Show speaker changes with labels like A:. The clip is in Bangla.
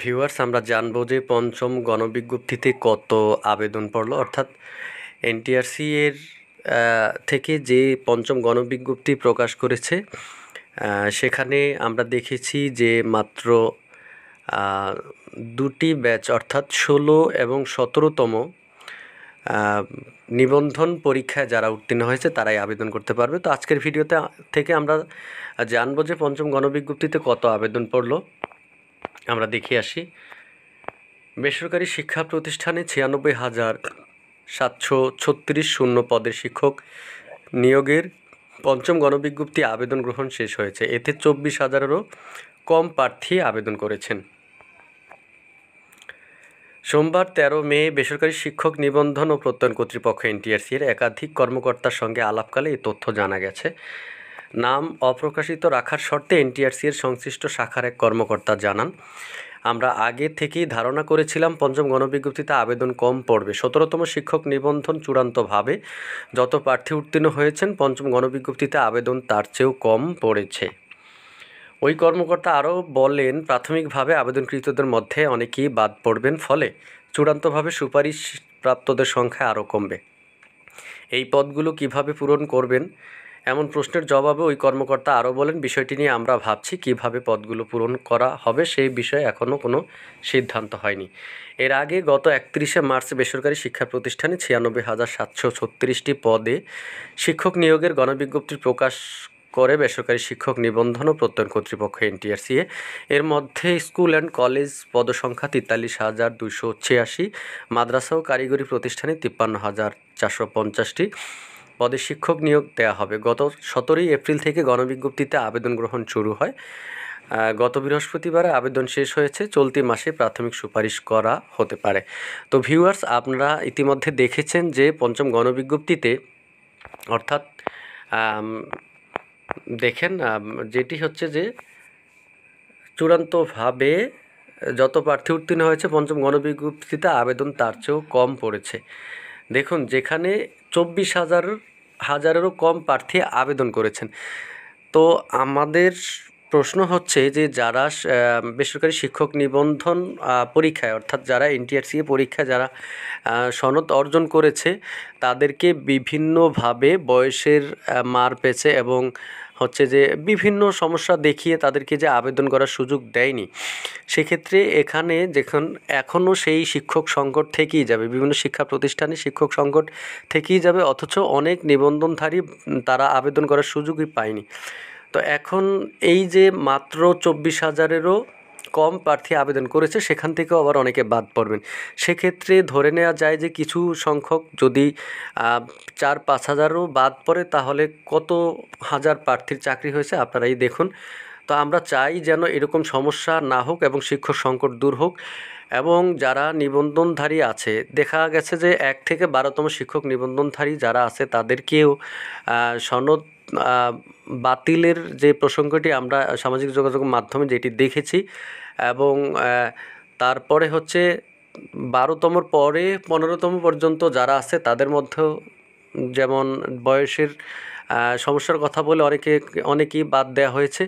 A: ভিউয়ার্স, আমরা জানবো যে পঞ্চম গণবিজ্ঞপ্তিতে কত আবেদন পড়লো, অর্থাৎ এনটিআরসি এর থেকে যে পঞ্চম গণবিজ্ঞপ্তি প্রকাশ করেছে, সেখানে আমরা দেখেছি যে মাত্র দুটি ব্যাচ অর্থাৎ 16 এবং 17তম নিবন্ধন পরীক্ষায় যারা উত্তীর্ণ হয়েছে তারাই আবেদন করতে পারবে। তো আজকের ভিডিওতে থেকে আমরা জানবো যে পঞ্চম গণবিজ্ঞপ্তিতে কত আবেদন পড়লো। আমরা দেখে আসি। বেসরকারি শিক্ষা প্রতিষ্ঠানে 96,736 শূন্য পদের শিক্ষক নিয়োগের পঞ্চম গণবিজ্ঞপ্তি আবেদন গ্রহণ শেষ হয়েছে। এতে 24,000-এরও কম প্রার্থী আবেদন করেছেন। সোমবার 13 মে বেসরকারি শিক্ষক নিবন্ধন ও প্রত্যয়ন কর্তৃপক্ষ এনটিআরসি এর একাধিক কর্মকর্তার সঙ্গে আলাপকালে এই তথ্য জানা গেছে। নাম অপ্রকাশিত রাখার শর্তে এনটিআরসি এর সংশ্লিষ্ট শাখার এক কর্মকর্তা জানান, আমরা আগে থেকেই ধারণা করেছিলাম পঞ্চম গণবিজ্ঞপ্তিতে আবেদন কম পড়বে। 17তম শিক্ষক নিবন্ধন চূড়ান্তভাবে যত প্রার্থী উত্তীর্ণ হয়েছেন, পঞ্চম গণবিজ্ঞপ্তিতে আবেদন তার চেয়েও কম পড়েছে। ওই কর্মকর্তা আরও বলেন, প্রাথমিকভাবে আবেদনকৃতদের মধ্যে অনেকেই বাদ পড়বেন, ফলে চূড়ান্তভাবে সুপারিশপ্রাপ্তদের সংখ্যা আরও কমবে। এই পদগুলো কিভাবে পূরণ করবেন এমন প্রশ্নের জবাবে ওই কর্মকর্তা আরও বলেন, বিষয়টি নিয়ে আমরা ভাবছি, কিভাবে পদগুলো পূরণ করা হবে সেই বিষয়ে এখনও কোনো সিদ্ধান্ত হয়নি। এর আগে গত 31শে মার্চ বেসরকারি শিক্ষা প্রতিষ্ঠানে 96,736টি পদে শিক্ষক নিয়োগের গণবিজ্ঞপ্তি প্রকাশ করে বেসরকারি শিক্ষক নিবন্ধন ও প্রত্যয়ন কর্তৃপক্ষ এনটিআরসি এর মধ্যে স্কুল অ্যান্ড কলেজ পদসংখ্যা 43,286, মাদ্রাসা ও কারিগরি প্রতিষ্ঠানে 53,450টি পদে শিক্ষক নিয়োগ দেওয়া হবে। গত 17 এপ্রিল থেকে গণবিজ্ঞপ্তিতে আবেদন গ্রহণ শুরু হয়। গত বৃহস্পতিবারে আবেদন শেষ হয়েছে। চলতি মাসে প্রাথমিক সুপারিশ করা হতে পারে। তো ভিউয়ার্স, আপনারা ইতিমধ্যে দেখেছেন যে পঞ্চম গণবিজ্ঞপ্তিতে অর্থাৎ দেখেন যেটি হচ্ছে যে চূড়ান্তভাবে যত প্রার্থী উত্তীর্ণ হয়েছে পঞ্চম গণবিজ্ঞপ্তিতে আবেদন তার চেয়েও কম পড়েছে। দেখুন, যেখানে 24,000-এরও কম প্রার্থী আবেদন করেছেন। তো আমাদের প্রশ্ন হচ্ছে যে যারা বেসরকারি শিক্ষক নিবন্ধন পরীক্ষায় অর্থাৎ যারা এনটিআরসি পরীক্ষায় যারা সনদ অর্জন করেছে, তাদেরকে বিভিন্নভাবে বয়সের মার পেছে এবং হচ্ছে যে বিভিন্ন সমস্যা দেখিয়ে তাদেরকে যে আবেদন করার সুযোগ দেয়নি। সেক্ষেত্রে এখানে এখনও সেই শিক্ষক সংকট থেকেই যাবে, বিভিন্ন শিক্ষা প্রতিষ্ঠানে শিক্ষক সংকট থেকেই যাবে, অথচ অনেক নিবন্ধনধারী তারা আবেদন করার সুযোগই পায়নি। তো এখন এই যে মাত্র 24,000-এরও কম প্রার্থী আবেদন করেছে, সেখান থেকেও আবার অনেকে বাদ পড়বেন। সেক্ষেত্রে ধরে নেওয়া যায় যে কিছু সংখ্যক যদি 4-5,000-ও বাদ পড়ে, তাহলে কত হাজার প্রার্থীর চাকরি হয়েছে আপনারাই দেখুন। তো আমরা চাই যেন এরকম সমস্যা না হোক এবং শিক্ষক সংকট দূর হোক, এবং যারা নিবন্ধনধারী আছে, দেখা গেছে যে 1 থেকে 12তম শিক্ষক নিবন্ধনধারী যারা আছে তাদেরকেও সনদ বাতিলের যে প্রসঙ্গটি আমরা সামাজিক যোগাযোগের মাধ্যমে যেটি দেখেছি, এবং তারপরে হচ্ছে 12তমর পরে 15তম পর্যন্ত যারা আছে তাদের মধ্যেও যেমন বয়সের সমস্যার কথা বলে অনেকেই বাদ দেওয়া হয়েছে।